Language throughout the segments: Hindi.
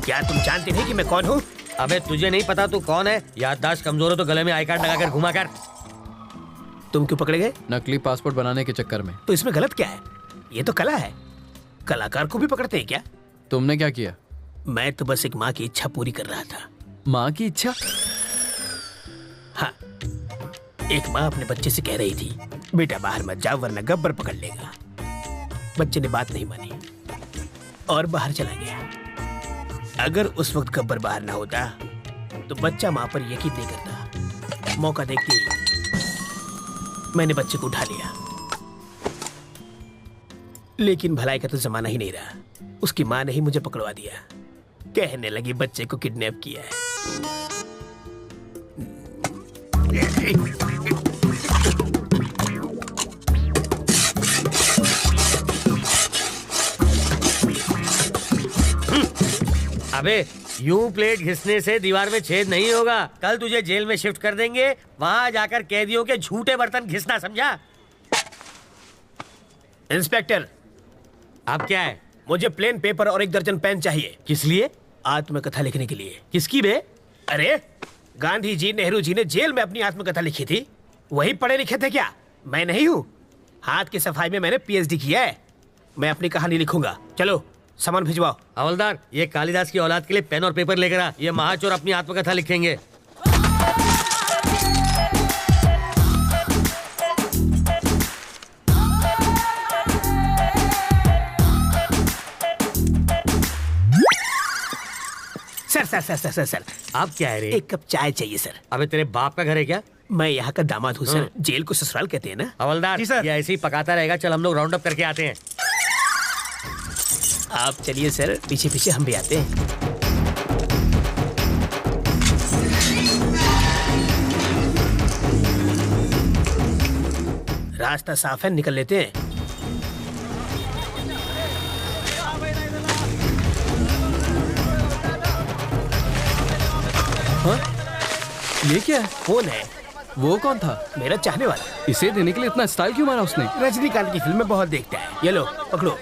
क्या तुम जानते नहीं कि मैं कौन हूँ? अबे तुझे नहीं पता तू कौन है? याददाश्त कमजोर हो तो गले में आई कार्ड लगाकर घुमा कर। तुम क्यों पकड़े गए? नकली पासपोर्ट बनाने के चक्कर में। तो इसमें गलत क्या है? ये तो कला है, कलाकार को भी पकड़ते हैं क्या? तुमने क्या किया? मैं तो बस एक माँ की इच्छा पूरी कर रहा था। माँ की इच्छा? हाँ, एक माँ अपने बच्चे से कह रही थी, बेटा बाहर मत जाओ वरना गब्बर पकड़ लेगा। बच्चे ने बात नहीं मानी और बाहर चला गया। अगर उस वक्त गब्बर बाहर ना होता तो बच्चा माँ पर यकीन नहीं करता। मौका देखते ही मैंने बच्चे को उठा लिया। लेकिन भलाई का तो जमाना ही नहीं रहा। उसकी माँ ने ही मुझे पकड़वा दिया। कहने लगी बच्चे को किडनैप किया है। अबे यूं प्लेट घिसने से दीवार में छेद नहीं होगा। कल तुझे जेल में शिफ्ट कर देंगे, वहां जाकर कैदियों के झूठे बर्तन घिसना, समझा? इंस्पेक्टर, अब क्या है? मुझे प्लेन पेपर और 1 दर्जन पेन चाहिए। किस लिए? आत्मकथा लिखने के लिए। किसकी बे? अरे गांधी जी, नेहरू जी ने जेल में अपनी आत्मकथा लिखी थी, वही पढ़े लिखे थे क्या? मैं नहीं हूँ। हाथ की सफाई में मैंने PhD किया है। मैं अपनी कहानी लिखूंगा। चलो सामान भिजवाओ। हवलदार, ये कालिदास की औलाद के लिए पेन और पेपर लेकर आ। ये महाचोर अपनी आत्मकथा लिखेंगे। सर, अब क्या है रे? 1 कप चाय चाहिए सर। अबे तेरे बाप का घर है क्या? मैं यहाँ का दामाद हूँ सर। जेल को ससुराल कहते हैं ना। हवलदार, ये ऐसे ही पकाता रहेगा। चल हम लोग राउंड अप करके आते हैं। आप चलिए सर, पीछे पीछे हम भी आते हैं। रास्ता साफ है, निकल लेते हैं। हाँ? ये क्या है? फोन है। वो कौन था? मेरा चाहने वाला। इसे देने के लिए इतना स्टाइल क्यों मारा उसने? रजनीकांत की फिल्म में बहुत देखता है। ये लो पकड़ो,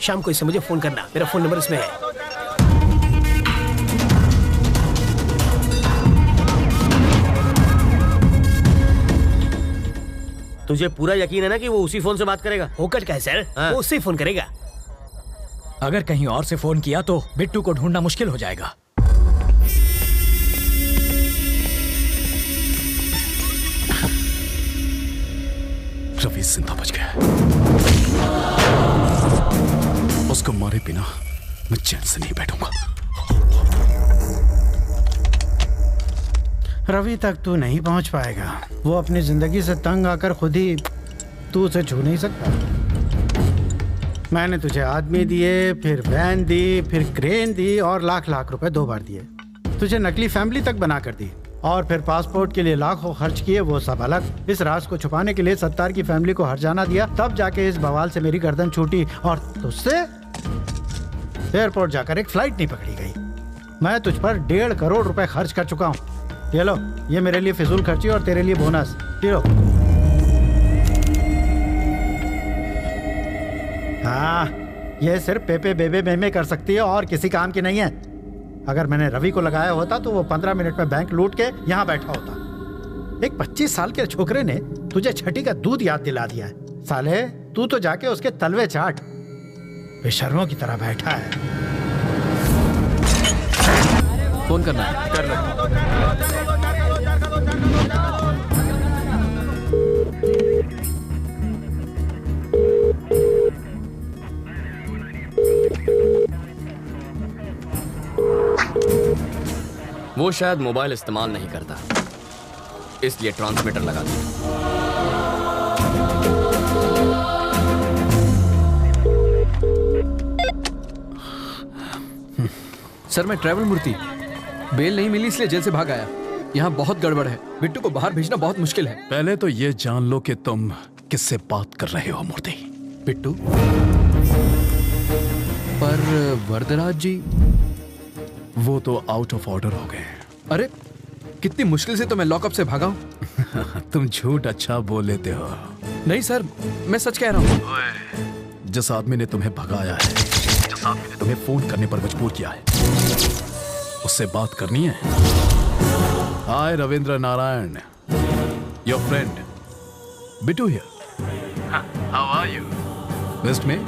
शाम को इससे मुझे फोन करना। मेरा फोन नंबर इसमें है। तुझे पूरा यकीन है ना कि वो उसी फोन से बात करेगा? होकर क्या है सर? हाँ। वो उससे फोन करेगा। अगर कहीं और से फोन किया तो बिट्टू को ढूंढना मुश्किल हो जाएगा। रवि जिंदा बच गया। उसको मारे बिना मैं चैन से नहीं बैठूंगा। रवि तक तू नहीं पहुंच पाएगा। वो अपनी जिंदगी से तंग आकर खुद ही तू उसे छू नहीं सकता। मैंने तुझे आदमी दिए, फिर वैन दी, फिर क्रेन दी और लाख लाख रुपए 2 बार दिए। तुझे नकली फैमिली तक बना कर दी और फिर पासपोर्ट के लिए लाखों खर्च किए, वो सब अलग। इस राज को छुपाने के लिए सत्तार की फैमिली को हर्जाना दिया, तब जाके इस बवाल से मेरी गर्दन छूटी और तुझसे एयरपोर्ट जाकर एक फ्लाइट नहीं पकड़ी गई। मैं तुझ पर 1.5 करोड़ रुपए खर्च कर चुका हूँ। ये लो, ये मेरे लिए फिजूल खर्ची और तेरे लिए बोनस। ये लो। हाँ, ये सिर्फ पेपे बेबे मेमे कर सकती है और किसी काम की नहीं है। अगर मैंने रवि को लगाया होता तो वो 15 मिनट में बैंक लूट के यहाँ बैठा होता। एक 25 साल के छोकरे ने तुझे छठी का दूध याद दिला दिया है। साले, तू तो जाके उसके तलवे चाट। बेशर्मों की तरह बैठा है। फोन करना है। कर ले। वो शायद मोबाइल इस्तेमाल नहीं करता, इसलिए ट्रांसमीटर लगा दिया। सर, मैं ट्रैवल मूर्ति। बेल नहीं मिली इसलिए जेल से भाग आया। यहाँ बहुत गड़बड़ है। बिट्टू को बाहर भेजना बहुत मुश्किल है। पहले तो ये जान लो कि तुम किससे बात कर रहे हो मूर्ति। बिट्टू? पर वरदराज जी? वो तो आउट ऑफ ऑर्डर हो गए। अरे कितनी मुश्किल से तो मैं लॉकअप से भागा हूँ। तुम झूठ अच्छा बोल लेते हो। नहीं सर, मैं सच कह रहा हूँ। जिस आदमी ने तुम्हें भगाया है, जिस आदमी ने तुम्हें फोन करने पर मजबूर किया है, उससे बात करनी है? Hi Ravindra Narayan, your friend Bittu here. How are you? West में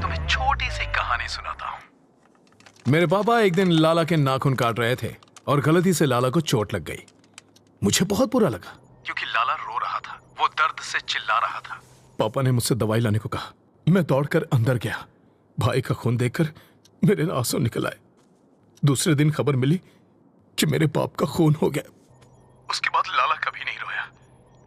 तुम्हें छोटी सी कहानी सुनाता हूं। मेरे पापा एक दिन लाला के नाखून काट रहे थे और गलती से लाला को चोट लग गई। मुझे बहुत बुरा लगा क्योंकि लाला रो रहा था, वो दर्द से चिल्ला रहा था। पापा ने मुझसे दवाई लाने को कहा। मैं दौड़कर अंदर गया। भाई का खून देखकर मेरे आंसू निकल आए। दूसरे दिन खबर मिली कि मेरे बाप का खून हो गया। उसके बाद लाला कभी नहीं रोया,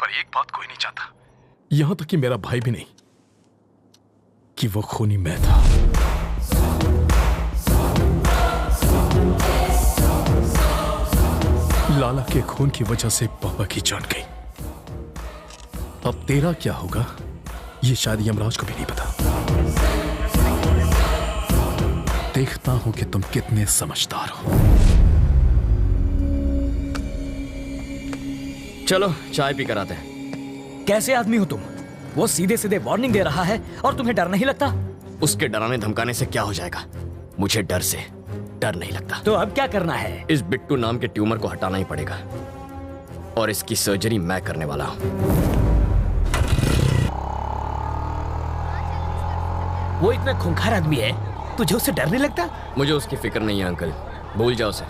पर एक बात कोई नहीं चाहता, यहां तक कि मेरा भाई भी नहीं, कि वो खूनी मैं था। लाला के खून की वजह से पापा की जान गई। अब तेरा क्या होगा ये शायद यमराज को भी नहीं पता। देखता हूं कि तुम कितने समझदार हो। चलो चाय पी कर आते हैं। कैसे आदमी हो तुम? वो सीधे सीधे वार्निंग दे रहा है और तुम्हें डर नहीं लगता? उसके डराने धमकाने से क्या हो जाएगा? मुझे डर से डर नहीं लगता। तो अब क्या करना है? इस बिट्टू नाम के ट्यूमर को हटाना ही पड़ेगा और इसकी सर्जरी मैं करने वाला हूं। वो इतना खूंखार आदमी है, तुझे उससे डर नहीं लगता? मुझे उसकी फिक्र नहीं है अंकल, भूल जाओ उसे।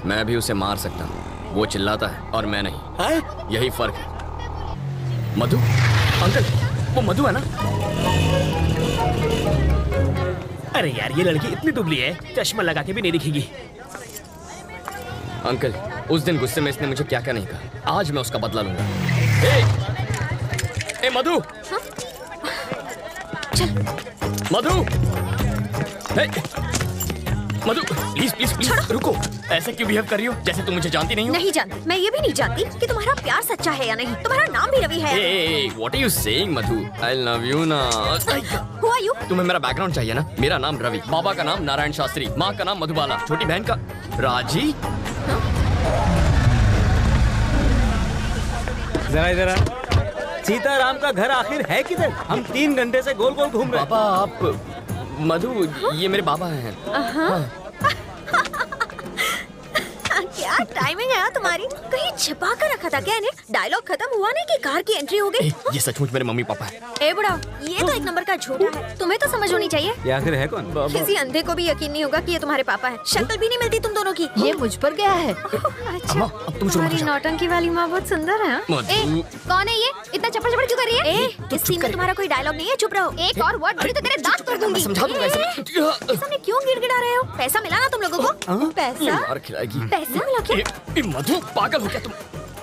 मैं भी उसे मार सकता हूँ, वो चिल्लाता है और मैं नहीं। है? यही फर्क है। मधु, अंकल वो मधु है ना? अरे यार, ये लड़की इतनी दुबली है, चश्मा लगा के भी नहीं दिखेगी। अंकल उस दिन गुस्से में इसने मुझे क्या क्या नहीं कहा, आज मैं उसका बदला लूंगा। ए मधु, हाँ? चल। मधु, मधु प्लीज प्लीज प्लीज रुको। ऐसे क्यों बिहेव कर रही हो जैसे तुम मुझे जानती नहीं हो? नहीं जानती। मैं ये भी नहीं जानती कि तुम्हारा प्यार सच्चा है या नहीं। तुम्हारा नाम भी रवि है। What are you saying, Madhu? I love you ना। Who are you? तुम्हें मेरा बैकग्राउंड चाहिए ना? मेरा नाम रवि, बाबा का नाम नारायण शास्त्री, माँ का नाम मधुबाला, छोटी बहन का राजी। जरा इधर आ। सीताराम का घर आखिर है किधर? हम 3 घंटे से गोल गोल घूम रहे हैं। पापा आप मधु, ये मेरे बाबा हैं। क्या टाइमिंग है तुम्हारी? कहीं छिपा कर रखा था क्या इन्हें? डायलॉग खत्म हुआ नहीं कि कार की एंट्री हो गई। ये सचमुच मेरे मम्मी पापा है। ए बुढ़ाओ, ये तो एक नंबर का झूठा है। तुम्हें तो समझ होनी चाहिए। ये आखिर है कौन? किसी अंधे को भी यकीन नहीं होगा कि ये तुम्हारे पापा है। शक्ल भी नहीं मिलती तुम दोनों की। ये मुझ पर गया है। अच्छा, तुम्हारी नौटंकी वाली माँ बहुत सुंदर है। मधु, कौन है ये? इतना चप्पड़ चप्पड़ क्यों कर रही है? इस सीन में तुम्हारा कोई डायलॉग नहीं है, चुप रहो। एक और वर्ड बोली तो तेरे दांत तोड़ दूंगी। समझा दूंगा इसे। सामने क्यों गिड़गिड़ा रहे हो? पैसा मिला ना तुम लोगों को? पैसा? मार खिलाएगी। पैसा मिला क्या? मधु पागल हो क्या तुम?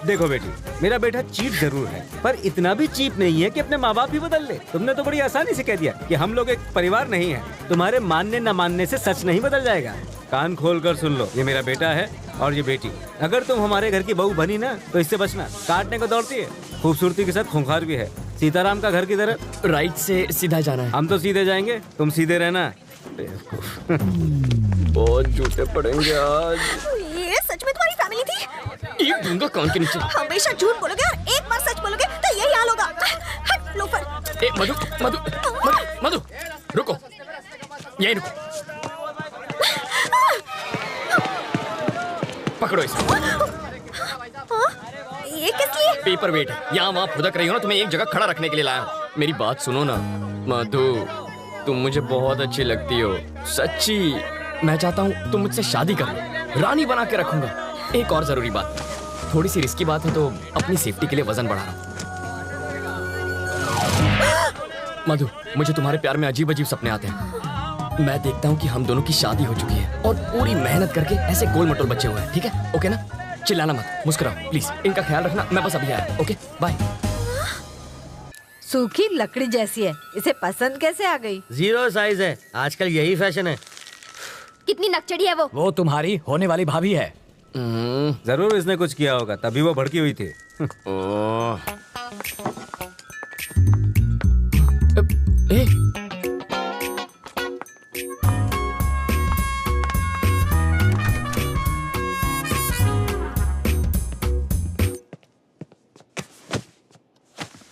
देखो बेटी, मेरा बेटा चीप जरूर है, पर इतना भी चीप नहीं है कि अपने माँ बाप ही बदल ले। तुमने तो बड़ी आसानी से कह दिया कि हम लोग एक परिवार नहीं है। तुम्हारे मानने न मानने से सच नहीं बदल जाएगा। कान खोल कर सुन लो, ये मेरा बेटा है और ये बेटी। अगर तुम हमारे घर की बहू बनी ना तो इससे बचना। काटने को दौड़ती है, खूबसूरती के साथ खूंखार भी है। सीताराम का घर किधर है? राइट से सीधा जाना है। हम तो सीधे जाएंगे, तुम सीधे रहना। बहुत झूठे पड़ेंगे आज। ये सच में तुम्हारी फैमिली थी? एक दूंगा कान के नीचे। हमेशा झूठ बोलोगे और एक बार सच बोलोगे तो यही हाल होगा। हट लोफर। ए मधु मधु मधु मधु रुको, यही रुको। पकड़ो इसे। ये किस लिए? पेपर वेट है, यहाँ वहाँ फुदक रही हो ना, तुम्हें एक जगह खड़ा रखने के लिए लाया हूँ। मेरी बात सुनो ना मधु, तुम मुझे बहुत अच्छी लगती हो, सच्ची। मैं चाहता हूँ तुम मुझसे शादी कर लो, रानी बना के रखूंगा। एक और जरूरी बात, थोड़ी सी रिस्की बात है तो अपनी सेफ्टी के लिए वजन बढ़ा रहा हूँ। मधु, मुझे तुम्हारे प्यार में अजीब अजीब सपने आते हैं। मैं देखता हूँ कि हम दोनों की शादी हो चुकी है और पूरी मेहनत करके ऐसे गोल मटोल बच्चे हुए हैं। ठीक है? ओके ना? चिल्लाना मत, मुस्कुराओ प्लीज। इनका ख्याल रखना, मैं बस अभी आया। Okay bye. सूखी लकड़ी जैसी है, इसे पसंद कैसे आ गई? 0 साइज है, आजकल यही फैशन है। कितनी नकचड़ी है वो? वो तुम्हारी होने वाली भाभी है। जरूर इसने कुछ किया होगा, तभी वो भड़की हुई थी।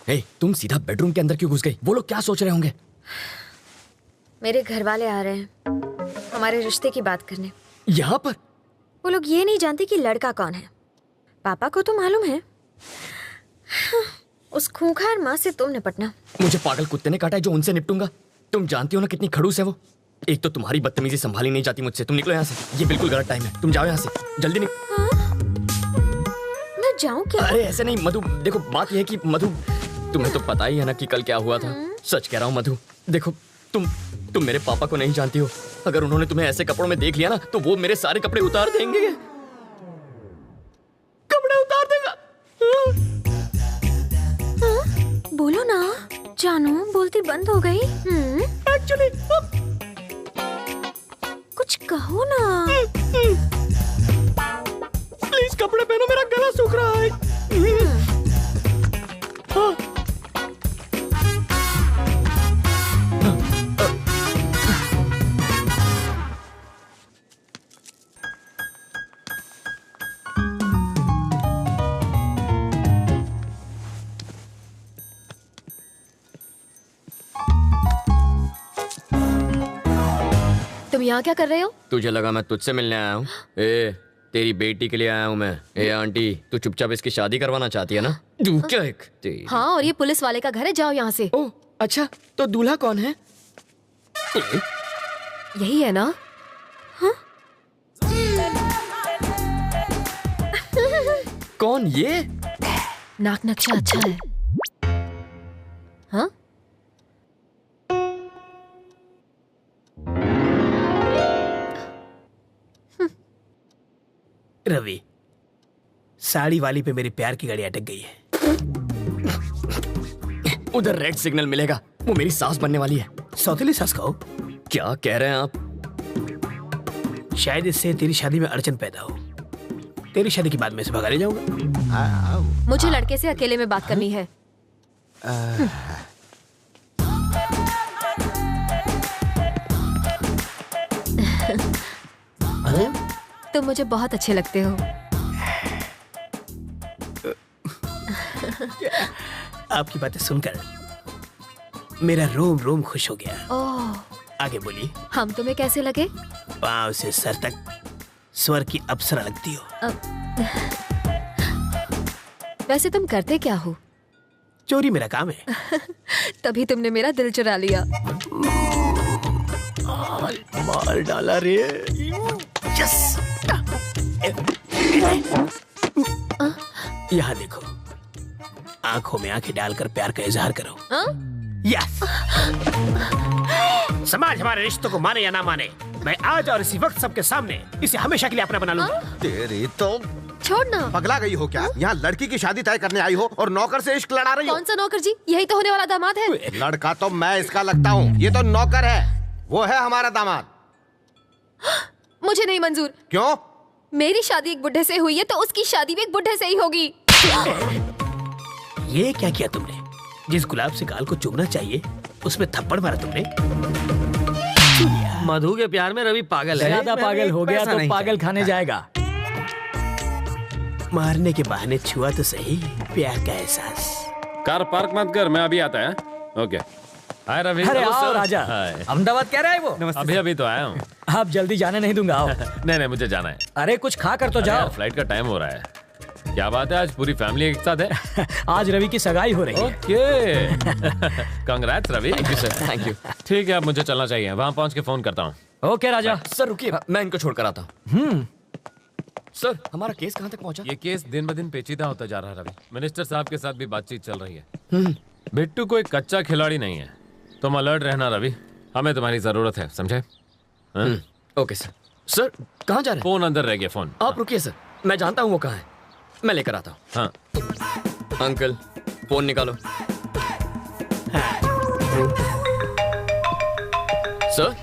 ए, तुम सीधा बेडरूम के अंदर क्यों घुस गई? वो लोग क्या सोच रहे होंगे? मेरे घर वाले आ रहे हैं हमारे रिश्ते की बात करने। यहाँ पर? वो लोग ये नहीं जानते कि लड़का कौन है। पापा को तो मालूम है। उस खूंखार माँ से तुम निपटना। मुझे पागल कुत्ते ने काटा है जो उनसे निपटूंगा। तुम जानती हो ना कितनी खड़ूस है वो। एक तो तुम्हारी बदतमीजी संभाली नहीं जाती मुझसे। तुम निकलो यहाँ से, ये बिल्कुल गलत टाइम है। तुम जाओ यहाँ से, जल्दी मैं जाऊँ क्या? अरे ऐसे नहीं मधु, देखो बात यह है कि मधु, तुम्हें तो पता ही है ना कि कल क्या हुआ था। सच कह रहा हूँ मधु, देखो तुम मेरे पापा को नहीं जानती हो। अगर उन्होंने तुम्हें ऐसे कपड़ों में देख लिया ना तो वो मेरे सारे कपड़े उतार देंगे। कपड़े उतार देगा। बोलो ना जानू, बोलती बंद हो गई। एक्चुअली कुछ कहो ना। प्लीज कपड़े पहनो, मेरा गला सूख रहा है। तुम यहाँ क्या कर रहे हो? तुझे लगा मैं तुझसे मिलने आया हूँ? ए, तेरी बेटी के लिए आया हूँ मैं। ए आंटी, तू चुपचाप इसकी शादी करवाना चाहती है ना? हाँ, और ये पुलिस वाले का घर है, जाओ यहाँ से। ओह अच्छा, तो दूल्हा कौन है? यही है ना? हाँ? कौन ये? नाक नक्शा अच्छा है। हाँ? रवि, साड़ी वाली पे मेरी प्यार की गाड़ी अटक गई है। उधर रेड सिग्नल मिलेगा, वो मेरी सास बनने वाली है। सौतेली सास कहो? क्या कह रहे हैं आप? शायद इससे तेरी शादी में अड़चन पैदा हो। तेरी शादी के बाद मैं इसे भगा ले जाऊंगा। मुझे लड़के से अकेले में बात करनी है। तुम मुझे बहुत अच्छे लगते हो। आपकी बातें सुनकर मेरा रोम रोम खुश हो गया। ओह, आगे बोलिए। हम तुम्हें कैसे लगे? पांव से सर तक स्वर की अप्सरा लगती हो। वैसे तुम करते क्या हो? चोरी मेरा काम है। तभी तुमने मेरा दिल चुरा लिया। मार डाला रे। यस। यहाँ देखो, आंखों में आंखें डालकर प्यार का इजहार करो। यस। समाज हमारे रिश्तों को माने या ना माने, मैं आज और इसी वक्त सबके सामने इसे हमेशा के लिए अपना बना लूंगा। तेरी तो छोड़ना। पगला गई हो क्या? यहाँ लड़की की शादी तय करने आई हो और नौकर से इश्क लड़ा रही हो? कौन सा नौकर जी? यही तो होने वाला दामाद है। लड़का तो मैं इसका लगता हूँ, ये तो नौकर है। वो है हमारा दामाद। मुझे नहीं मंजूर। क्यों? मेरी शादी एक बुढ़े से हुई है तो उसकी शादी भी एक बुढ़े से ही होगी। ये क्या किया तुमने? जिस गुलाब से गाल को चूमना चाहिए उसमें थप्पड़ मारा तुमने। मधु के प्यार में रवि पागल है। ज्यादा पागल हो गया तो पागल खाने जाएगा। मारने के बहाने छुआ तो सही प्यार का एहसास। कार पार्क मत कर, मैं अभी आता है। ओके। हाय रवि। अरे आओ राजा। अहमदाबाद कह रहा है वो। अभी तो आया हूँ। आप जल्दी जाने नहीं दूंगा। आओ। नहीं मुझे जाना है। अरे कुछ खा कर तो जाओ। फ्लाइट का टाइम हो रहा है। क्या बात है, आज पूरी फैमिली एक साथ है? आज रवि की सगाई हो रही है। Okay. Congrats Ravi. Thank you sir, thank you. ठीक है, अब मुझे चलना चाहिए। वहाँ पहुँच के फोन करता हूँ। ओके राजा। सर रुकिए, मैं इनको छोड़कर आता हूँ। सर हमारा केस कहाँ तक पहुँचा? ये केस दिन ब दिन पेचीदा होता जा रहा है रवि। मिनिस्टर साहब के साथ भी बातचीत चल रही है। बिट्टू कोई कच्चा खिलाड़ी नहीं है। तुम अलर्ट रहना रवि, हमें तुम्हारी जरूरत है, समझे? Okay sir. सर कहाँ जा रहे हैं? फोन अंदर रह गया। फोन आप रुकिए सर, मैं जानता हूँ वो कहाँ है, मैं लेकर आता हूँ। हाँ अंकल फोन निकालो। सर